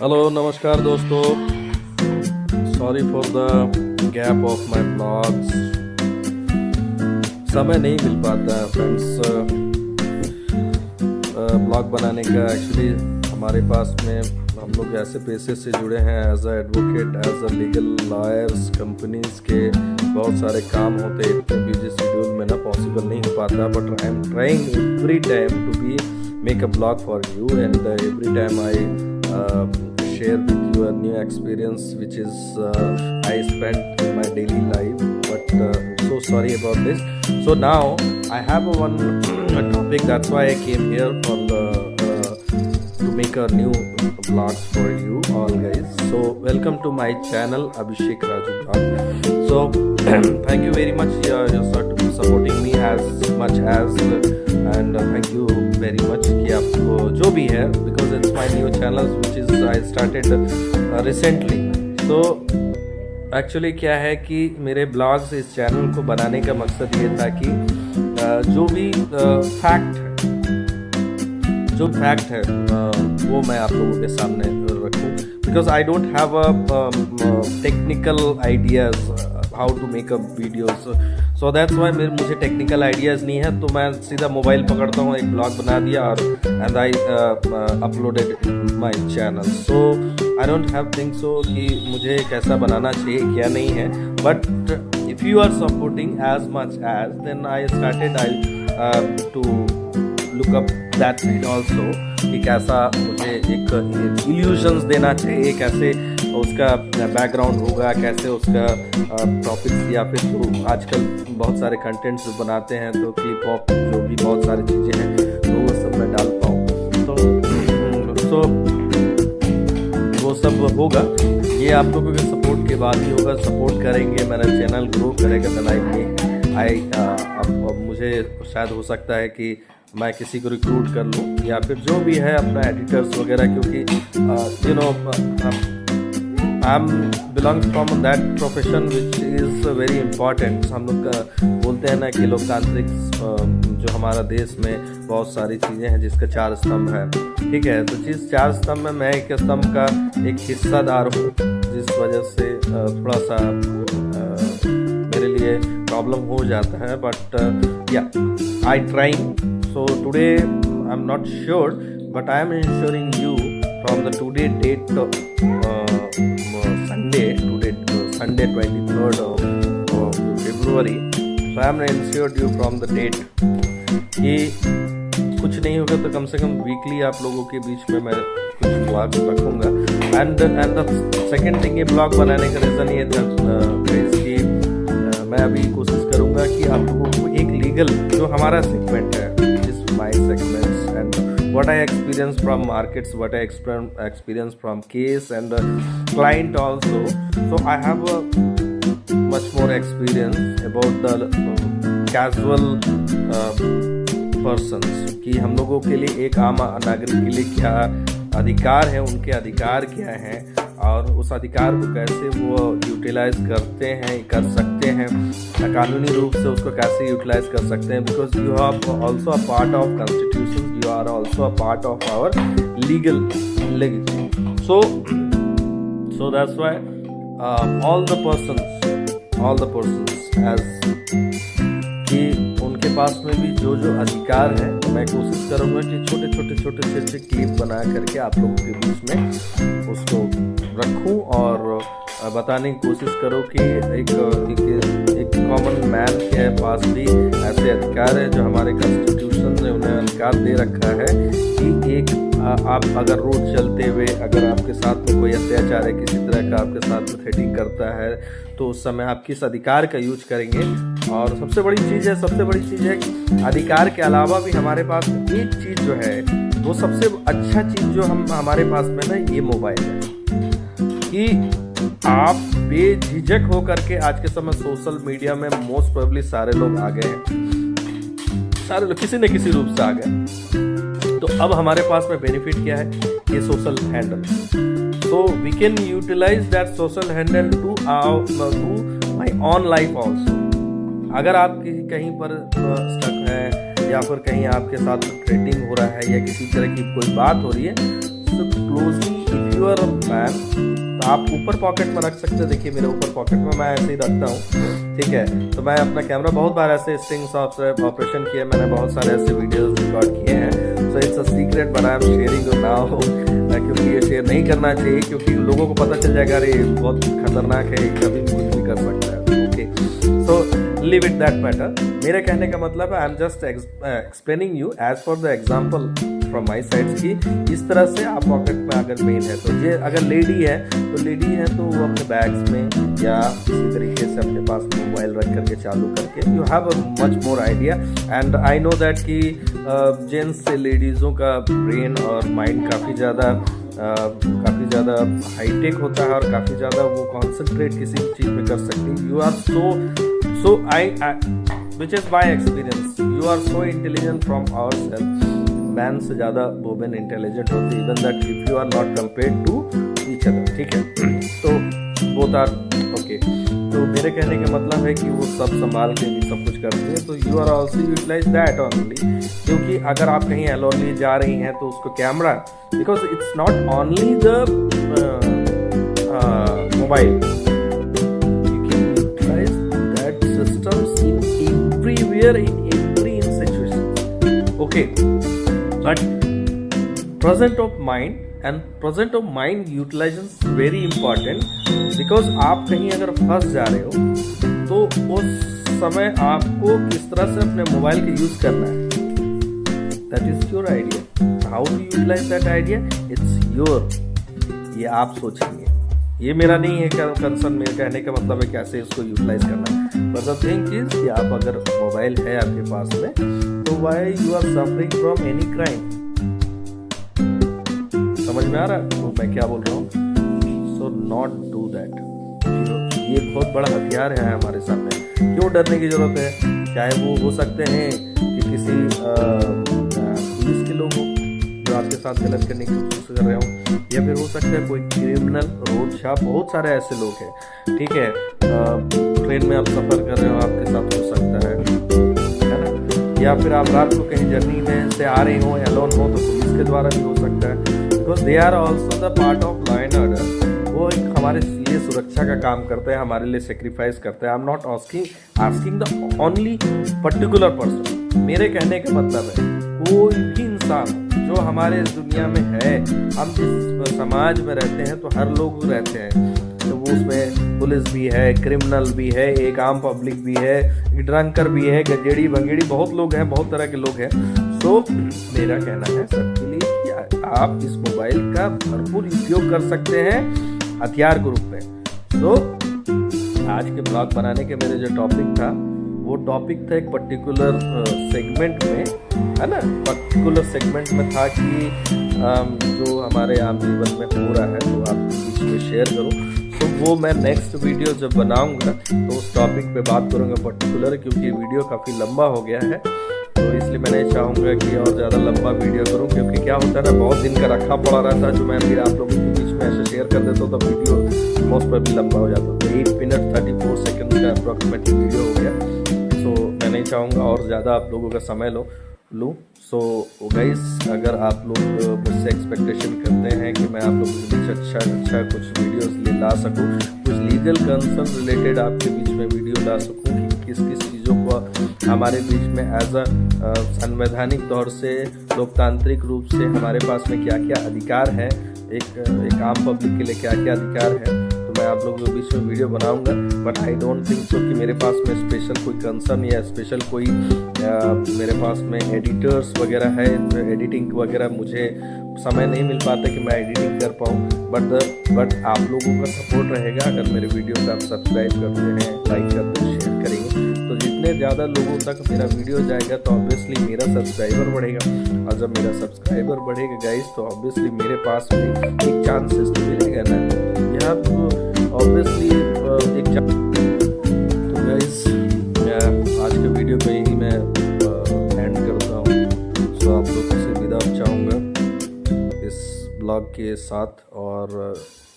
Hello नमस्कार दोस्तों। Sorry for the gap of my blogs. समय नहीं मिल पाता है फ्रेंड्स ब्लॉग बनाने का। एक्चुअली हमारे पास में हम लोग ऐसे पेशे से जुड़े हैं as a advocate, as a legal lawyers. Companies के बहुत सारे काम होते हैं, इतने बिजी शेड्यूल में ना पॉसिबल नहीं हो पाता। But I am trying every time to be make a blog for you, and every time I share with you a new experience which is I spent in my daily life. But so sorry about this. So now I have a topic, that's why I came here for to make a new blog for you all guys. So welcome to my channel Abhishek Raju Blog. So thank you very much you're supporting me as much as and thank you very much कि आपको जो भी है, because it's my new channel which is I started recently. तो actually क्या है कि मेरे ब्लॉग्स इस चैनल को बनाने का मकसद ये था कि जो भी फैक्ट है वो मैं आप लोगों के सामने रखूं, because I don't have a technical ideas how to make a videos. So that's why मुझे टेक्निकल आइडियाज़ नहीं है, तो मैं सीधा मोबाइल पकड़ता हूँ, एक ब्लॉग बना दिया और and I uploaded my channel. So I don't have think so कि मुझे कैसा बनाना चाहिए क्या नहीं है। But if you are supporting as much as then I started to look up that side also कि कैसा मुझे एक इल्यूशंस देना चाहिए, कैसे उसका बैकग्राउंड होगा, कैसे उसका टॉपिक्स या फिर जो आजकल बहुत सारे कंटेंट्स जो बनाते हैं, तो क्लिप ऑफ जो भी बहुत सारी चीज़ें हैं तो वो सब मैं डाल पाऊँ। तो वो सब होगा, ये आप लोगों के सपोर्ट के बाद ही होगा। सपोर्ट करेंगे, मेरा चैनल ग्रो करेगा, तो अब मुझे शायद हो सकता है कि मैं किसी को रिक्रूट कर लूँ या फिर जो भी है अपना एडिटर्स वगैरह, क्योंकि you know I am belongs from that profession which is very important. हम लोग बोलते हैं ना कि लोकतांत्रिक जो हमारा देश में बहुत सारी चीज़ें हैं जिसका 4 स्तंभ है, ठीक है। तो जिस 4 स्तंभ में मैं एक स्तंभ का एक हिस्सादार हूँ, जिस वजह से थोड़ा सा मेरे लिए प्रॉब्लम हो जाता है। बट या I trying. So today I'm not sure, but I am ensuring you from the today date Sunday 23rd of February. So I am ensured you from the date कि कुछ नहीं होगा तो कम से कम वीकली आप लोगों के बीच में मैं कुछ ब्लॉग रखूँगा। एंड द सेकेंड थिंग, ये ब्लॉग बनाने का रीज़न ये था कि मैं अभी कोशिश करूँगा कि आप लोगों को एक लीगल जो हमारा सेगमेंट है, my segments and what I experience from markets, what I experience from case and client also. So I have a much more experience about the casual persons कि हम लोगों के लिए, एक आम नागरिक के लिए क्या अधिकार है, उनके अधिकार क्या हैं और उस अधिकार को कैसे वो यूटिलाइज करते हैं, कर सकते हैं, कानूनी रूप से उसको कैसे यूटिलाइज कर सकते हैं। Because you are also a part of constitution, you are also a part of our legal legislation. So that's why all the persons as कि उनके पास में भी जो अधिकार है, मैं कोशिश करूँगा कि छोटे क्लिप बना करके आप लोगों के बीच में उसको रखूं और बताने की कोशिश करो कि एक कॉमन मैन के पास भी ऐसे अधिकार है जो हमारे कॉन्स्टिट्यूशन ने उन्हें अधिकार दे रखा है कि एक आप अगर रोड चलते हुए अगर आपके साथ में कोई अत्याचार है, किसी तरह का आपके साथ में थ्रेटिंग करता है, तो उस समय आप किस अधिकार का यूज करेंगे। और सबसे बड़ी चीज़ है कि अधिकार के अलावा भी हमारे पास एक चीज़ जो है, वो सबसे अच्छा चीज़ जो हमारे पास में ना, ये मोबाइल है कि आप बेझिझक हो करके आज के समय सोशल मीडिया में मोस्ट प्रोबेबली सारे लोग आ गए हैं, सारे लोग किसी न किसी रूप से आ गए। तो अब हमारे पास में बेनिफिट क्या है, ये social handle. So we can utilise that social handle to my own life also. अगर आप कहीं पर स्टक है या फिर कहीं आपके साथ ट्रेडिंग हो रहा है या किसी तरह की कोई बात हो रही है, so closely if you are fan. तो आप ऊपर पॉकेट में रख सकते हैं, देखिए मेरे ऊपर पॉकेट में मैं ऐसे ही रखता हूँ, ठीक है। तो मैं अपना कैमरा बहुत बार ऐसे स्ट्रिंग्स ऑपरेशन किया, मैंने बहुत सारे ऐसे वीडियोस रिकॉर्ड किए हैं। So it's a secret but I am sharing now, क्योंकि ये शेयर नहीं करना चाहिए, क्योंकि लोगों को पता चल जाएगा अरे बहुत खतरनाक है, कभी भी कुछ भी कर सकता है। Okay, so leave it that matter. मेरे कहने का मतलब है I am just explaining you as for the example from my side की इस तरह से आप पॉकेट में अगर मेन है तो ये अगर लेडी है तो वो अपने बैग्स में या किसी तरीके से अपने पास मोबाइल रख करके चालू करके you have a much more idea. And I know that कि जेंट्स से लेडीज़ों का ब्रेन और माइंड काफ़ी ज़्यादा हाईटेक होता है और काफ़ी ज़्यादा वो कॉन्सेंट्रेट किसी चीज़ में कर सकती है। You are so I which is my experience, you are so intelligent from our self. Man से ज़्यादा वुमेन इंटेलिजेंट होती है, even that if you are not compared to each other, ठीक है। तो बोथ आर ओके। तो मेरे कहने का मतलब है कि वो सब संभाल के भी सब कुछ करती है, तो you are also utilise that only. क्योंकि अगर आप कहीं अलोनली जा रही हैं तो उसको camera, because it's not only the mobile, you can utilise that systems in everywhere in every situation, okay. But present of mind utilization very important, because आप कहीं अगर फंस जा रहे हो तो उस समय आपको किस तरह से अपने मोबाइल का यूज करना है, that is your idea. How to utilize that idea? It's your, ये आप सोचेंगे, ये मेरा नहीं है कंसर्न। मेरे कहने का मतलब है कैसे इसको यूटिलाइज करना है। But the thing is कि आप अगर मोबाइल है आपके पास में तो why you are suffering from any crime? समझ में आ रहा है तो मैं क्या बोल रहा हूँ? So not do that. ये बहुत बड़ा हथियार है हमारे सामने, क्यों डरने की जरूरत है? चाहे वो हो सकते हैं कि किसी पुलिस के लोग हो जो आपके साथ गलत करने की कोशिश कर रहे हो, या फिर हो सकता है कोई क्रिमिनल, रोड छाप, बहुत सारे ऐसे लोग हैं, ठीक है। ट्रेन में आप सफ़र कर रहे हो, आपके साथ हो सकता है ना, या फिर आप रात को कहीं जर्नी में से आ रहे हो, अलोन हो, तो पुलिस के द्वारा भी हो सकता है, because they are also the part of law and order. वो एक हमारे लिए सुरक्षा का काम करते हैं, हमारे लिए सेक्रीफाइस करते हैं। I am not asking the only particular person. मेरे कहने का मतलब है कोई भी इंसान जो हमारे दुनिया में है, हम जिस समाज में रहते हैं तो हर लोग रहते हैं, तो वो उसमें पुलिस भी है, क्रिमिनल भी है, एक आम पब्लिक भी है, ड्रंकर भी है, गजेड़ी भंगेड़ी, बहुत लोग हैं, बहुत तरह के लोग हैं। तो मेरा कहना है सबके लिए कि आप इस मोबाइल का भरपूर उपयोग कर सकते हैं हथियार के रूप में। तो आज के ब्लॉग बनाने के मेरे जो टॉपिक था वो टॉपिक था एक पर्टिकुलर सेगमेंट में, है ना, पर्टिकुलर सेगमेंट में था कि जो हमारे आम जीवन में हो रहा है तो आपके बीच में शेयर करूं। तो वो मैं नेक्स्ट वीडियो जब बनाऊंगा तो उस टॉपिक पे बात करूंगा पर्टिकुलर, क्योंकि वीडियो काफ़ी लंबा हो गया है, तो इसलिए मैं नहीं चाहूँगा कि और ज़्यादा लंबा वीडियो करूँ, क्योंकि क्या होता है ना, बहुत दिन का रखा पड़ा रहता है जो मैं फिर आप लोगों के बीच में ऐसे शेयर कर देता हूँ तो वीडियो मोस्ट पर भी लंबा हो जाता है। तो 8 मिनट 34 सेकेंड का अप्रॉक्सीमेटली वीडियो हो गया, सो मैं नहीं चाहूँगा और ज़्यादा आप लोगों का समय लूँ। सो गाइस, अगर आप लोग मुझसे एक्सपेक्टेशन करते हैं कि मैं आप लोगों के बीच अच्छा कुछ वीडियोस ला सकूं, कुछ लीगल कंसर्न रिलेटेड आपके बीच में वीडियो ला सकूं कि किस चीज़ों को हमारे बीच में एज अ संवैधानिक तौर से, लोकतांत्रिक रूप से हमारे पास में क्या क्या अधिकार है, एक आम पब्लिक के लिए क्या क्या अधिकार है, तो मैं आप लोगों के बीच में वीडियो बनाऊंगा। But I don't think so कि मेरे पास में स्पेशल कोई कंसर्न या स्पेशल कोई मेरे पास में एडिटर्स वगैरह है, एडिटिंग वगैरह मुझे समय नहीं मिल पाता कि मैं एडिटिंग कर पाऊँ। बट आप लोगों का सपोर्ट रहेगा अगर मेरे वीडियो को आप सब्सक्राइब करते हैं, लाइक करते हैं, शेयर करेंगे, तो जितने ज़्यादा लोगों तक मेरा वीडियो जाएगा तो ऑब्वियसली मेरा सब्सक्राइबर बढ़ेगा, और जब मेरा सब्सक्राइबर बढ़ेगा गाइस तो ऑब्वियसली मेरे पास में एक चांसेस तो मिलेगा ना, यहाँ ऑब्वियसली एक तो गाइस आज के वीडियो पे ही मैं एंड करता हूँ। सो आप लोगों से विदा चाहूँगा इस ब्लॉग के साथ,